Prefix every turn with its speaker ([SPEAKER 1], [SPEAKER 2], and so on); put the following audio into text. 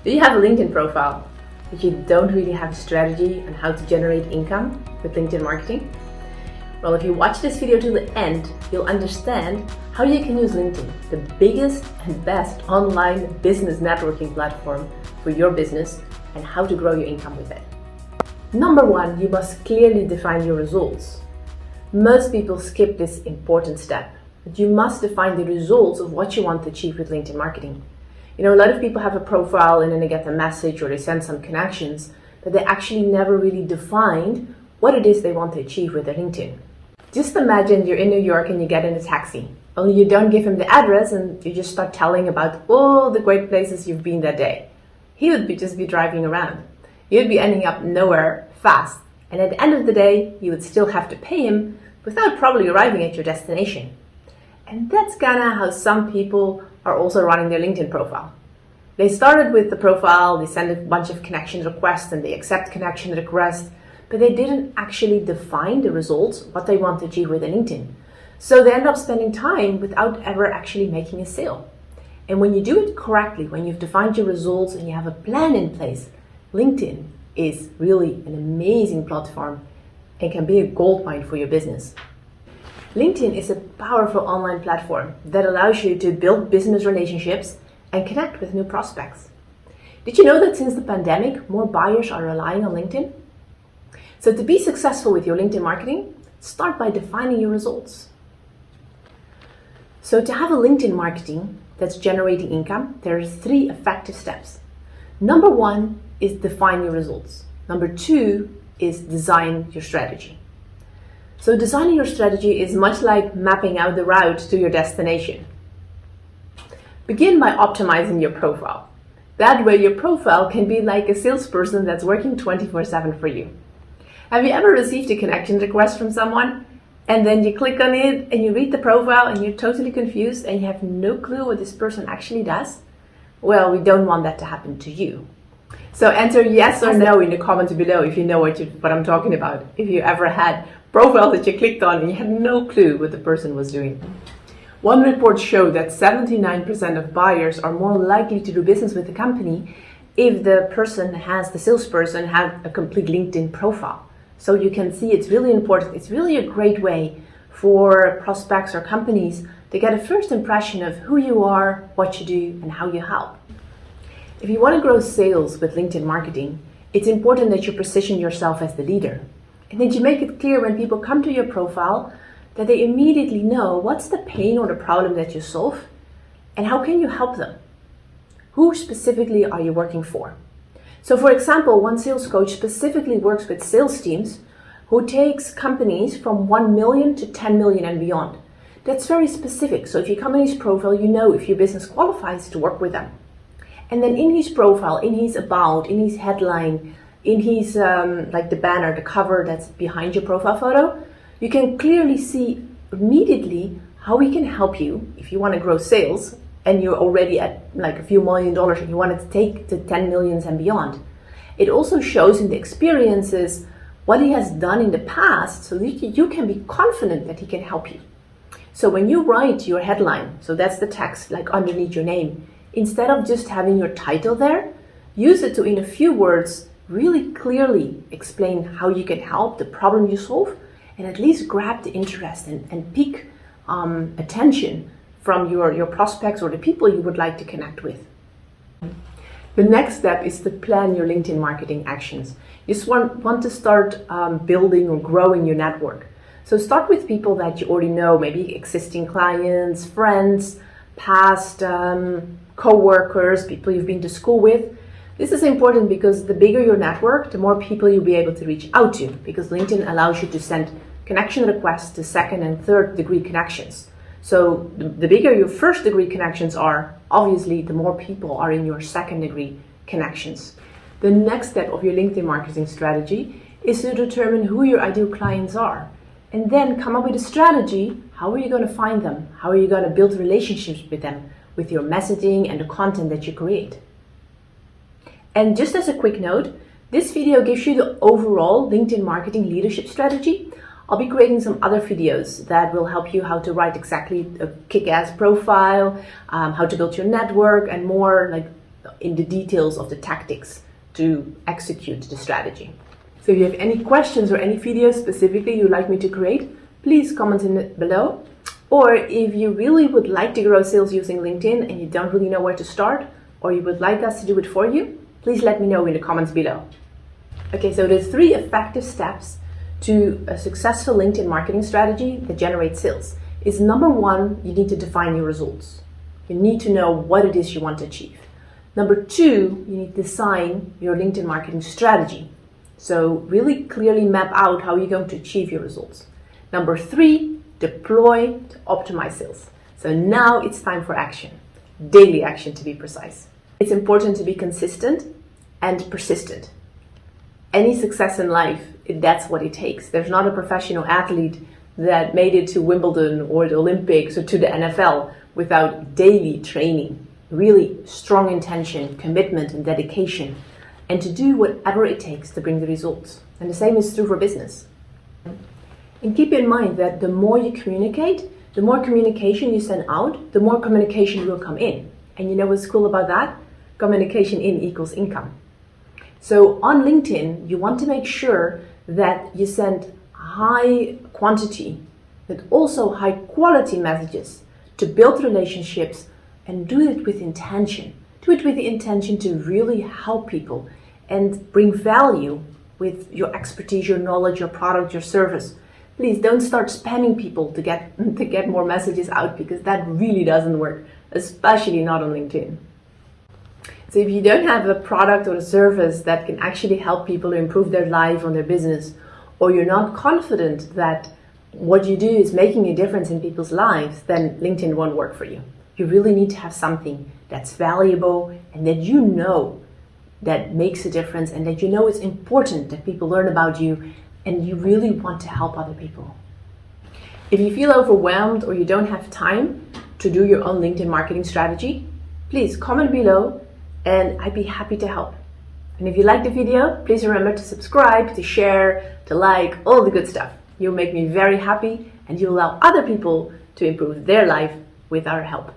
[SPEAKER 1] Do you have a LinkedIn profile, but you don't really have a strategy on how to generate income with LinkedIn marketing? Well, if you watch this video to the end, you'll understand how you can use LinkedIn, the biggest and best online business networking platform for your business, and how to grow your income with it. Number one, you must clearly define your results. Most people skip this important step, but you must define the results of what you want to achieve with LinkedIn marketing. You know, a lot of people have a profile and then they get a message or they send some connections, but they actually never really defined what it is they want to achieve with their LinkedIn. Just imagine you're in New York and you get in a taxi, only you don't give him the address and you just start telling about all the great places you've been that day. He would just be driving around. You'd be ending up nowhere fast, and at the end of the day, you would still have to pay him without probably arriving at your destination. And that's kind of how some people are also running their LinkedIn profile. They started with the profile, they send a bunch of connection requests and they accept connection requests, but they didn't actually define the results, what they want to achieve with LinkedIn. So they end up spending time without ever actually making a sale. And when you do it correctly, when you've defined your results and you have a plan in place, LinkedIn is really an amazing platform and can be a gold mine for your business. LinkedIn is a powerful online platform that allows you to build business relationships and connect with new prospects. Did you know that since the pandemic, more buyers are relying on LinkedIn? So to be successful with your LinkedIn marketing, start by defining your results. So to have a LinkedIn marketing that's generating income, there are 3 effective steps. Number 1 is define your results. Number 2 is design your strategy. So designing your strategy is much like mapping out the route to your destination. Begin by optimizing your profile. That way your profile can be like a salesperson that's working 24/7 for you. Have you ever received a connection request from someone and then you click on it and you read the profile and you're totally confused and you have no clue what this person actually does? Well, we don't want that to happen to you. So enter yes or no in the comments below if you know what I'm talking about. If you ever had profile that you clicked on and you had no clue what the person was doing. One report showed that 79% of buyers are more likely to do business with the company if the salesperson had a complete LinkedIn profile. So you can see it's really important. It's really a great way for prospects or companies to get a first impression of who you are, what you do, and how you help. If you want to grow sales with LinkedIn marketing, it's important that you position yourself as the leader. And that you make it clear when people come to your profile that they immediately know what's the pain or the problem that you solve and how can you help them. Who specifically are you working for? So for example, one sales coach specifically works with sales teams who takes companies from 1 million to 10 million and beyond. That's very specific. So if you come in his profile, you know if your business qualifies to work with them. And then in his profile, in his about, in his headline, in his like the banner, the cover that's behind your profile photo, you can clearly see immediately how he can help you if you want to grow sales and you're already at like a few $1 million and you want to take to 10 millions and beyond. It also shows in the experiences what he has done in the past so that you can be confident that he can help you. So when you write your headline, so that's the text like underneath your name, instead of just having your title there, use it to in a few words really clearly explain how you can help, the problem you solve, and at least grab the interest and pique attention from your prospects or the people you would like to connect with. The next step is to plan your LinkedIn marketing actions. You just want to start building or growing your network. So start with people that you already know, maybe existing clients, friends, past co-workers, people you've been to school with. This is important because the bigger your network, the more people you'll be able to reach out to, because LinkedIn allows you to send connection requests to 2nd and 3rd degree connections. So the bigger your 1st degree connections are, obviously the more people are in your 2nd degree connections. The next step of your LinkedIn marketing strategy is to determine who your ideal clients are. And then come up with a strategy. How are you going to find them? How are you going to build relationships with them with your messaging and the content that you create? And just as a quick note, this video gives you the overall LinkedIn marketing leadership strategy. I'll be creating some other videos that will help you how to write exactly a kick-ass profile, how to build your network, and more like in the details of the tactics to execute the strategy. So if you have any questions or any videos specifically you'd like me to create, please comment in it below. Or if you really would like to grow sales using LinkedIn and you don't really know where to start, or you would like us to do it for you, please let me know in the comments below. Okay, so the 3 effective steps to a successful LinkedIn marketing strategy that generates sales is: number 1, you need to define your results. You need to know what it is you want to achieve. Number 2, you need to design your LinkedIn marketing strategy. So really clearly map out how you're going to achieve your results. Number 3, deploy to optimize sales. So now it's time for action. Daily action, to be precise. It's important to be consistent and persistent. Any success in life, that's what it takes. There's not a professional athlete that made it to Wimbledon or the Olympics or to the NFL without daily training, really strong intention, commitment, and dedication, and to do whatever it takes to bring the results. And the same is true for business. And keep in mind that the more you communicate, the more communication you send out, the more communication will come in. And you know what's cool about that? Communication in equals income. So on LinkedIn, you want to make sure that you send high quantity, but also high quality messages to build relationships, and do it with intention. Do it with the intention to really help people and bring value with your expertise, your knowledge, your product, your service. Please don't start spamming people to get more messages out, because that really doesn't work, especially not on LinkedIn. So if you don't have a product or a service that can actually help people to improve their life or their business, or you're not confident that what you do is making a difference in people's lives, then LinkedIn won't work for you. You really need to have something that's valuable and that you know that makes a difference, and that you know it's important that people learn about you and you really want to help other people. If you feel overwhelmed or you don't have time to do your own LinkedIn marketing strategy, please comment below and I'd be happy to help. And if you like the video, please remember to subscribe, to share, to like, all the good stuff. You'll make me very happy and you'll allow other people to improve their life with our help.